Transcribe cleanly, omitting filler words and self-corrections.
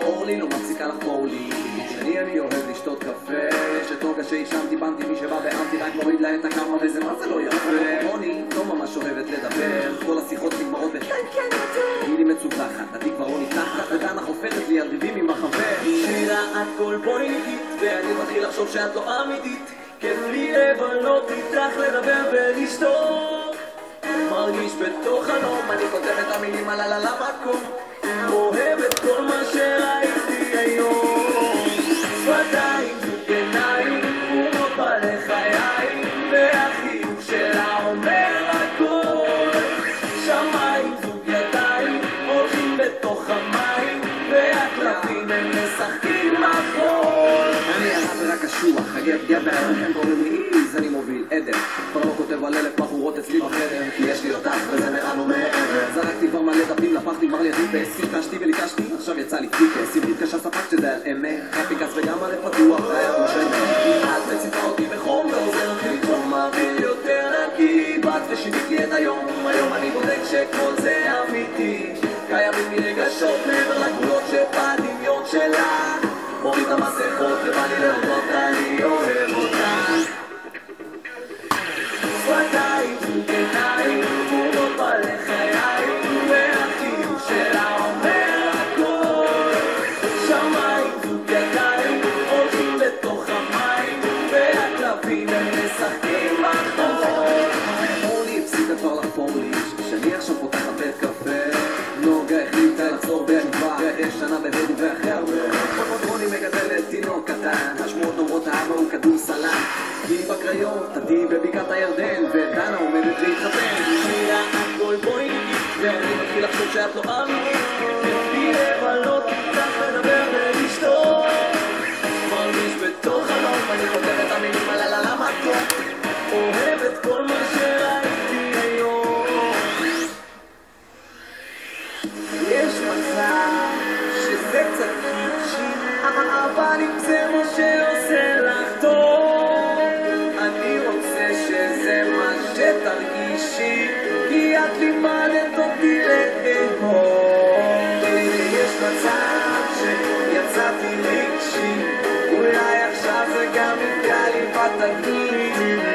אורלי לא מפסיקה לחפור לי, אני אוהב לשתות קפה, שטוגה שישנתי בנתי מי שבא באמתי רק מוריד לה את הקרמה וזה מה זה לא יפה. רוני לא ממש אוהבת לדבר, כל השיחות נגמרות בכן כן יותר, היא לי מצוחחת, עדי כבר לא נפתחת ודנה חופרת לי על ריבים עם החבר. שירה את כל פוינטית ואני מתחיל לחשוב שאת לא אמיתית, כיף לי לבלות איתך לדבר ולשתות, מרגיש בתוך חלום, אני כותב את המילים על המקום, אוהב את כל מה שראיתי היום, שפתיים עיניים ומות בלחיי והחיוך שלה אומר הכל, שמיים זוג ידיים הולכים בתוך המים והקלפים הם משחקים מחול. אני הרב רק קשוח, הגבר הם קוראים לי איז, אני מוביל עדר, כבר לא כותב על 1000 בחורות אצלי בחדר, כי יש לי אותך וזה נראה לו מעבר, זרקתי כבר מלא דפים, לפחתי כבר לידי קשתי וליקשתי, עכשיו יצא לי פיקס, עברית קשה ספק שזה על אמת, הפיקס וגם על פתוח, היה כמו שני, את מציפה אותי בחום ועוזר אותי לתחום אוויר יותר נקי, בת ושיבית לי את היום, היום אני בודק שכל זה אמיתי, קיימים לי רגשות מעבר לגבולות שבדמיון שלה, מוריד המסכות ובא לי להודות, אני אוהב אותה, שפתיים עיניים ומות בלחיי והחיוך שלה אומר הכל, שמיים זוג ידיים הולכים בתוך המים והקלפים הם משחקים בחול. אורלי הפסיקה כבר לחפור לי, שאני עכשיו פותחת בית קפה, נוגה החליטה לחזור בתשובה ואחרי שנה בהודו ואחרי הרבה רוני מגדלת תינוק קטן, השמועות אומרות האבא הוא כדור סלם, היא בקריות, עדי בבקעת הירדן ודנה עומדת להתחתן. שירה את כל פוינטית ואני מתחיל לחשוב שאת לא אמיתית, כיפי לבלות איתך לדבר ולשתות, מרגיש בתוך חלום, אני כותב את המילים על המקום, אוהב את כל מה שראיתי היום. יש מצב שזה קצת קיצ'י, אבל אם זה מה שעושה לך טוב, אני רוצה שזה מה שתרגישי, כי את לימדת אותי לאהוב. יש מצב שיצאתי רגשי, אולי עכשיו זה גם יפגע לי בתגלית,